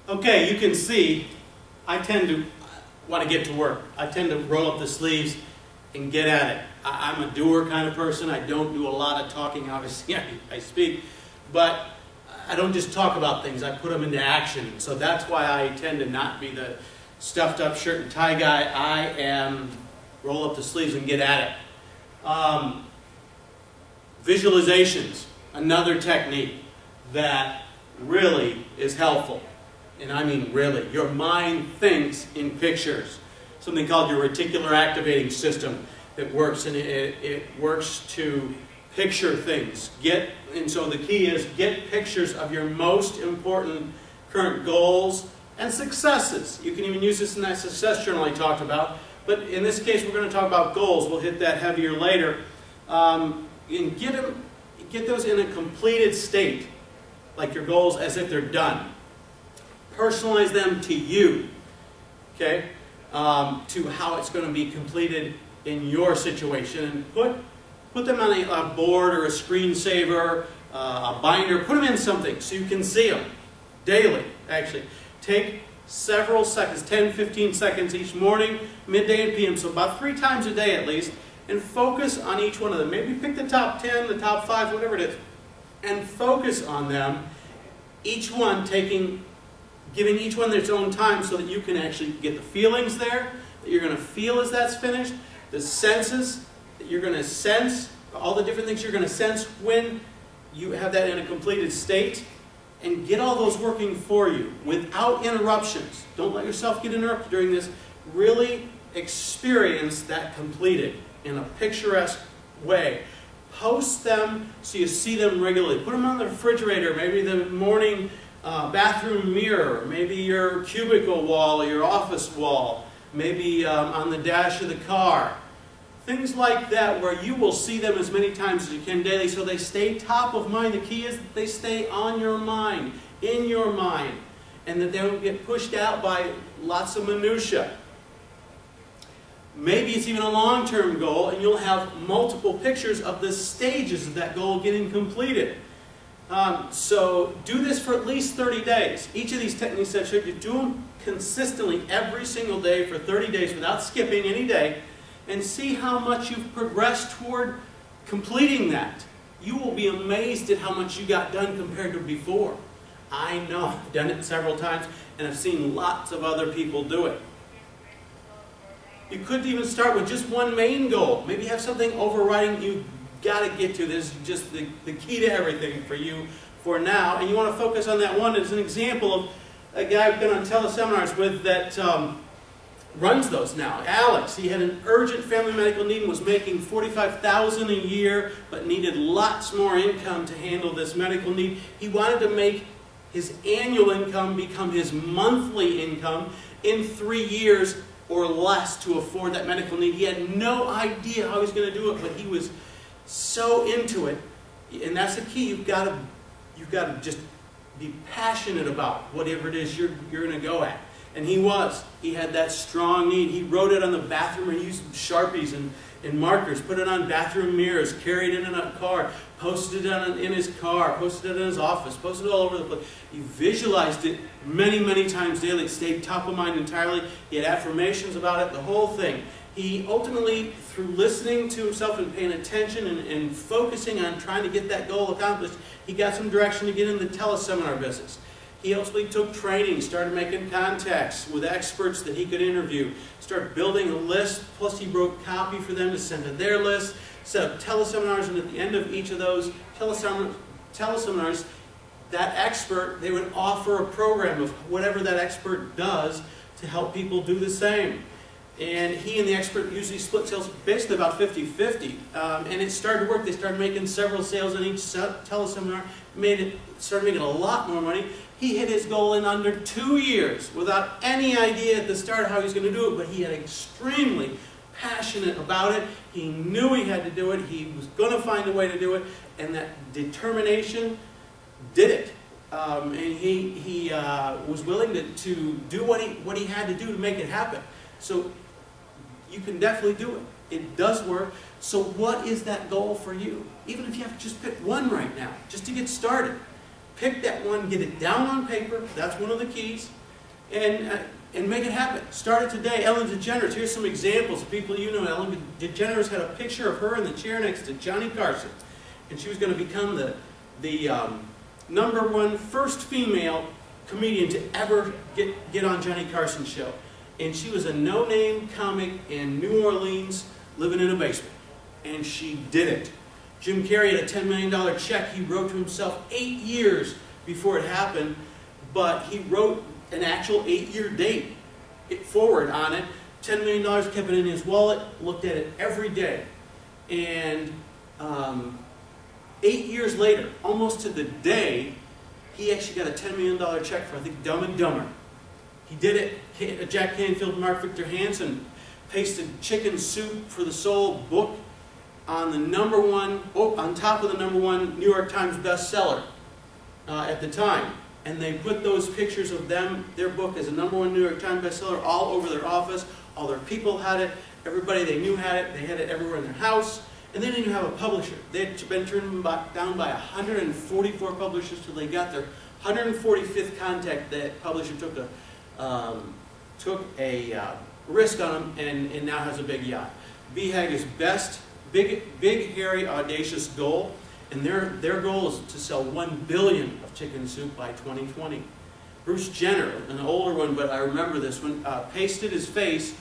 Okay, you can see I tend to want to get to work. I tend to roll up the sleeves and get at it. I'm a doer kind of person. I don't do a lot of talking. Obviously, I speak, but I don't just talk about things. I put them into action. So that's why I tend to not be the stuffed up shirt and tie guy. I am roll up the sleeves and get at it. Visualizations, another technique that really is helpful. And I mean really. Your mind thinks in pictures. Something called your reticular activating system that works, and it works to picture things. And so the key is get pictures of your most important current goals and successes. You can even use this in that success journal I talked about. But in this case, we're going to talk about goals. We'll hit that heavier later. And get those in a completed state, like your goals as if they're done. Personalize them to you, okay? To how it's going to be completed in your situation. And put them on a board or a screensaver, a binder. Put them in something so you can see them daily, actually. Take several seconds, 10, 15 seconds each morning, midday, and PM, so about 3 times a day at least, and focus on each one of them. Maybe pick the top 10, the top 5, whatever it is, and focus on them, each one giving each one their own time so that you can actually get the feelings there, that you're going to feel as that's finished, the senses that you're going to sense, all the different things you're going to sense when you have that in a completed state, and get all those working for you without interruptions. Don't let yourself get interrupted during this. Really experience that completed in a picturesque way. Post them so you see them regularly. Put them on the refrigerator, maybe the morning bathroom mirror, maybe your cubicle wall or your office wall, maybe on the dash of the car. Things like that where you will see them as many times as you can daily so they stay top of mind. The key is that they stay on your mind, in your mind, and that they don't get pushed out by lots of minutia. Maybe it's even a long-term goal, and you'll have multiple pictures of the stages of that goal getting completed. So do this for at least 30 days. Each of these techniques I showed you, do them consistently every single day for 30 days without skipping any day, and see how much you've progressed toward completing that. You will be amazed at how much you got done compared to before. I know, I've done it several times, and I've seen lots of other people do it. You could even start with just one main goal. Maybe have something overriding you've got to get to. This is just the key to everything for you for now. And you want to focus on that one as an example of a guy I've been on teleseminars with that runs those now. Alex, he had an urgent family medical need and was making $45,000 a year, but needed lots more income to handle this medical need. He wanted to make his annual income become his monthly income in 3 years or less to afford that medical need. He had no idea how he was going to do it, but he was so into it. And that's the key. You've got to just be passionate about whatever it is you're going to go at. And he was. He had that strong need. He wrote it on the bathroom, or he used Sharpies and markers, put it on bathroom mirrors, carried it in a car, posted it in his car, posted it in his office, posted it all over the place. He visualized it many, many times daily. It stayed top of mind entirely. He had affirmations about it, the whole thing. He ultimately, through listening to himself and paying attention and focusing on trying to get that goal accomplished, he got some direction to get in the teleseminar business. He ultimately took training, started making contacts with experts that he could interview, started building a list, plus he wrote copy for them to send to their list, set up teleseminars, and at the end of each of those teleseminars, that expert, they would offer a program of whatever that expert does to help people do the same. And he and the expert usually split sales basically about 50-50. And it started to work. They started making several sales in each teleseminar, started making a lot more money. He hit his goal in under 2 years without any idea at the start how he was going to do it, but he had extremely passionate about it. He knew he had to do it. He was going to find a way to do it, and that determination did it. And he was willing to do what he had to do to make it happen. So you can definitely do it. It does work. So what is that goal for you? Even if you have to just pick one right now, just to get started. Pick that one, get it down on paper. That's one of the keys. And make it happen. Start it today. Ellen DeGeneres, here's some examples of people you know. Ellen DeGeneres had a picture of her in the chair next to Johnny Carson. And she was going to become the #1 first female comedian to ever get on Johnny Carson's show. And she was a no-name comic in New Orleans living in a basement. And she did it. Jim Carrey had a $10 million check he wrote to himself 8 years before it happened, but he wrote an actual 8-year date forward on it. $10 million, kept it in his wallet, looked at it every day. And 8 years later, almost to the day, he actually got a $10 million check for, I think, Dumb and Dumber. He did it. Jack Canfield and Mark Victor Hansen pasted Chicken Soup for the Soul book on the on top of the #1 New York Times bestseller at the time. And they put those pictures of their book as a #1 New York Times bestseller all over their office. All their people had it. Everybody they knew had it. They had it everywhere in their house. And they didn't even have a publisher. They had been turned down by 144 publishers till they got their 145th contact. That publisher took a risk on them and now has a big yacht. BHAG's best, big, hairy, audacious goal. And their goal is to sell 1 billion of Chicken Soup by 2020. Bruce Jenner, an older one, but I remember this one, pasted his face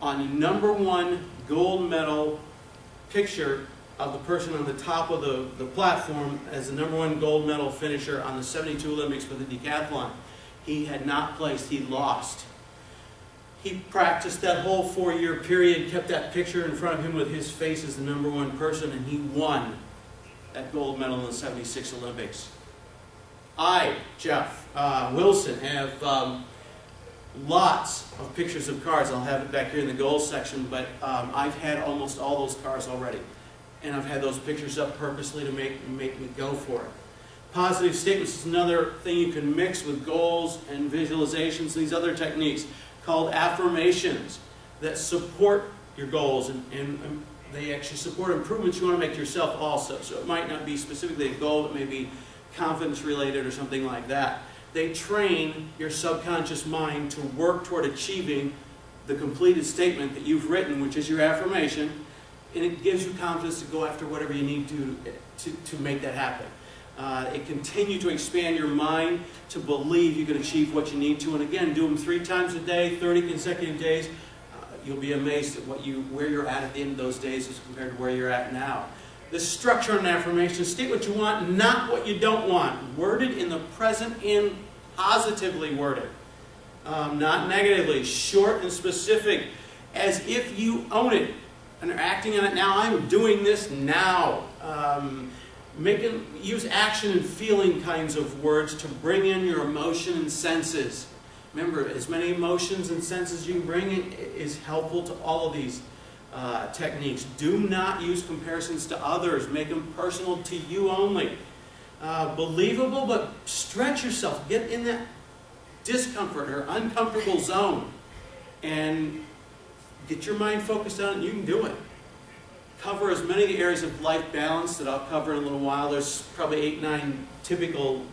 on #1 gold medal picture of the person on the top of the platform as the #1 gold medal finisher on the '72 Olympics for the decathlon. He had not placed, he lost. He practiced that whole 4-year period, kept that picture in front of him with his face as the #1 person, and he won that gold medal in the '76 Olympics. Jeff Wilson, have lots of pictures of cars. I'll have it back here in the goals section, but I've had almost all those cars already. And I've had those pictures up purposely to make me go for it. Positive statements is another thing you can mix with goals and visualizations, these other techniques called affirmations that support your goals and they actually support improvements you want to make to yourself also. So it might not be specifically a goal, it may be confidence related or something like that. They train your subconscious mind to work toward achieving the completed statement that you've written, which is your affirmation, and it gives you confidence to go after whatever you need to make that happen. It continues to expand your mind to believe you can achieve what you need to. And again, do them 3 times a day, 30 consecutive days. You'll be amazed at where you're at the end of those days as compared to where you're at now. The structure of an affirmation: state what you want, not what you don't want. Worded in the present and positively worded, not negatively. Short and specific, as if you own it and are acting on it now. I'm doing this now. Use action and feeling kinds of words to bring in your emotion and senses. Remember, as many emotions and senses you can bring in is helpful to all of these techniques. Do not use comparisons to others. Make them personal to you only. Believable, but stretch yourself. Get in that discomfort or uncomfortable zone and get your mind focused on it, and you can do it. Cover as many of the areas of life balance that I'll cover in a little while. There's probably 8, 9 typical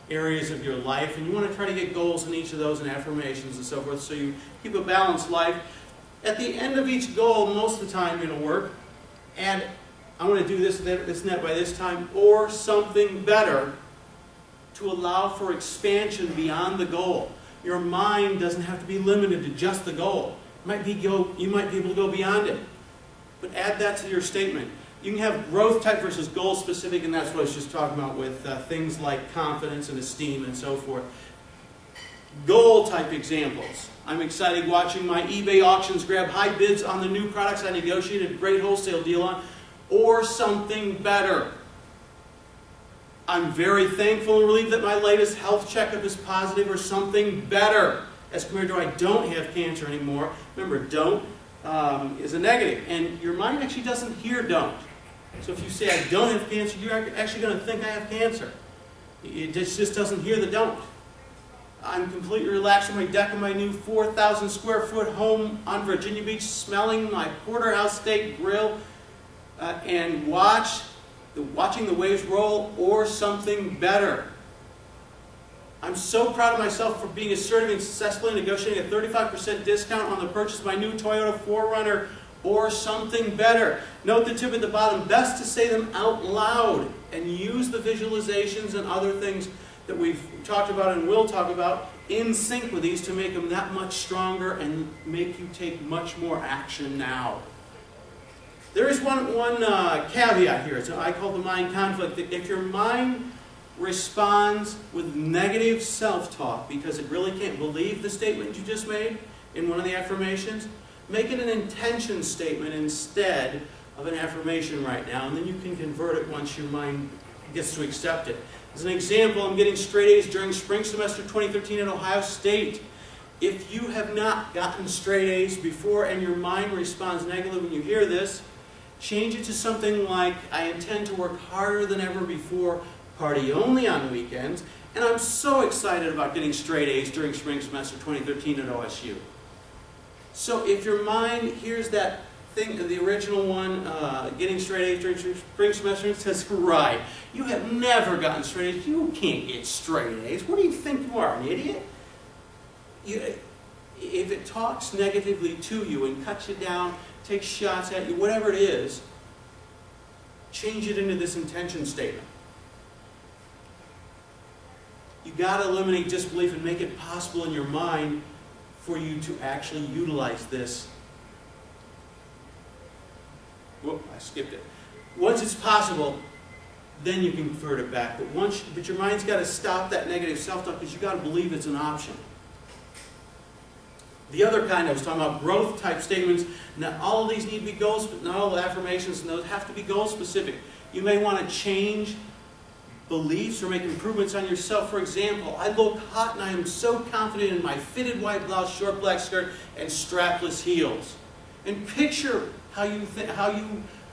areas of your life, and you want to try to get goals in each of those and affirmations and so forth, so you keep a balanced life. At the end of each goal, most of the time you're going to work, and I want to do this and that by this time, or something better, to allow for expansion beyond the goal. Your mind doesn't have to be limited to just the goal. You might be able to go beyond it, but add that to your statement. You can have growth type versus goal specific, and that's what I was just talking about with things like confidence and esteem and so forth. Goal type examples. I'm excited watching my eBay auctions grab high bids on the new products I negotiated a great wholesale deal on, or something better. I'm very thankful and relieved that my latest health checkup is positive, or something better, as compared to I don't have cancer anymore. Remember, don't is a negative, and your mind actually doesn't hear don't. So if you say I don't have cancer, you're actually going to think I have cancer. It just doesn't hear the don't. I'm completely relaxed on my deck of my new 4,000 square foot home on Virginia Beach, smelling my porterhouse steak grill, and watching the waves roll, or something better. I'm so proud of myself for being assertive and successfully negotiating a 35% discount on the purchase of my new Toyota 4Runner or something better. Note the tip at the bottom, best to say them out loud and use the visualizations and other things that we've talked about and will talk about in sync with these to make them that much stronger and make you take much more action now. There is one caveat here. So I call the mind conflict. If your mind responds with negative self-talk because it really can't believe the statement you just made in one of the affirmations, make it an intention statement instead of an affirmation right now, and then you can convert it once your mind gets to accept it. As an example, I'm getting straight A's during spring semester 2013 at Ohio State. If you have not gotten straight A's before and your mind responds negatively when you hear this, change it to something like, I intend to work harder than ever before, party only on weekends, and I'm so excited about getting straight A's during spring semester 2013 at OSU. So if your mind hears that thing, the original one, getting straight A's during spring semester, it says, right, you have never gotten straight A's, you can't get straight A's, what do you think you are, an idiot? If it talks negatively to you and cuts you down, takes shots at you, whatever it is, change it into this intention statement. You've got to eliminate disbelief and make it possible in your mind for you to actually utilize this. Whoop, I skipped it. Once it's possible, then you can convert it back. But your mind's got to stop that negative self-talk because you've got to believe it's an option. The other kind I was talking about, growth type statements. Not all of these need to be goals, but not all the affirmations and those have to be goal specific. You may want to change beliefs or make improvements on yourself. For example, I look hot and I am so confident in my fitted white blouse, short black skirt, and strapless heels. And picture how you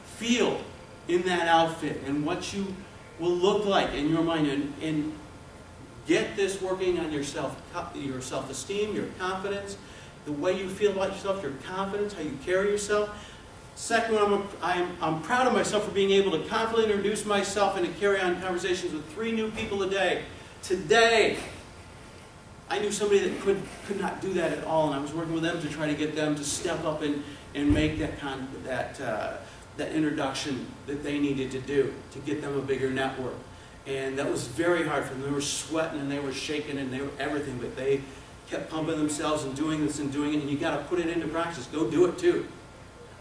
feel in that outfit and what you will look like in your mind. And get this working on your self-esteem, your confidence, the way you feel about yourself, your confidence, how you carry yourself. Second one, I'm proud of myself for being able to confidently introduce myself and to carry on conversations with 3 new people a day. Today, I knew somebody that could not do that at all, and I was working with them to try to get them to step up and make that introduction that they needed to do to get them a bigger network. And that was very hard for them. They were sweating and they were shaking and they were everything, but they kept pumping themselves and doing this and doing it, and you got to put it into practice. Go do it too.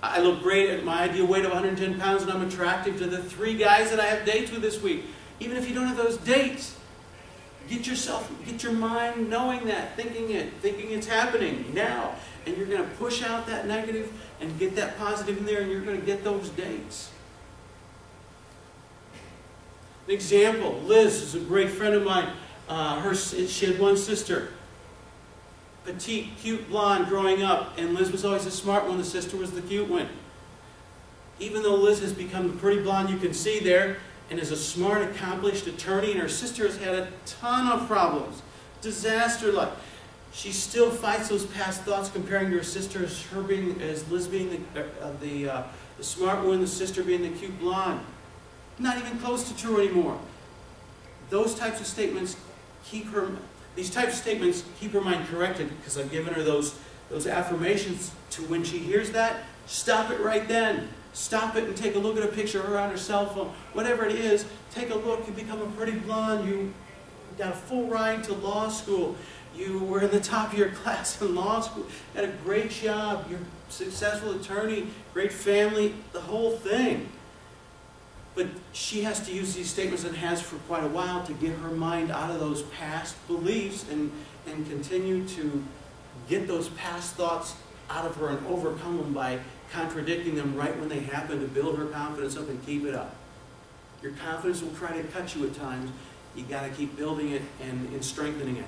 I look great at my ideal weight of 110 pounds, and I'm attractive to the 3 guys that I have dates with this week. Even if you don't have those dates, get your mind knowing that, thinking it's happening now, and you're going to push out that negative and get that positive in there, and you're going to get those dates. An example, Liz is a great friend of mine. She had one sister. Petite, cute, blonde growing up, and Liz was always the smart one, the sister was the cute one. Even though Liz has become the pretty blonde you can see there, and is a smart, accomplished attorney, and her sister has had a ton of problems, disaster-like, she still fights those past thoughts comparing to her sister as Liz being the smart one, the sister being the cute blonde. Not even close to true anymore. Those types of statements keep her mind corrected because I've given her those affirmations to when she hears that, stop it right then. Stop it and take a look at a picture of her on her cell phone. Whatever it is, take a look. You become a pretty blonde. You got a full ride to law school. You were in the top of your class in law school. Had a great job. You're a successful attorney, great family, the whole thing. But she has to use these statements and has for quite a while to get her mind out of those past beliefs and continue to get those past thoughts out of her and overcome them by contradicting them right when they happen to build her confidence up and keep it up. Your confidence will try to cut you at times. You got to keep building it and strengthening it.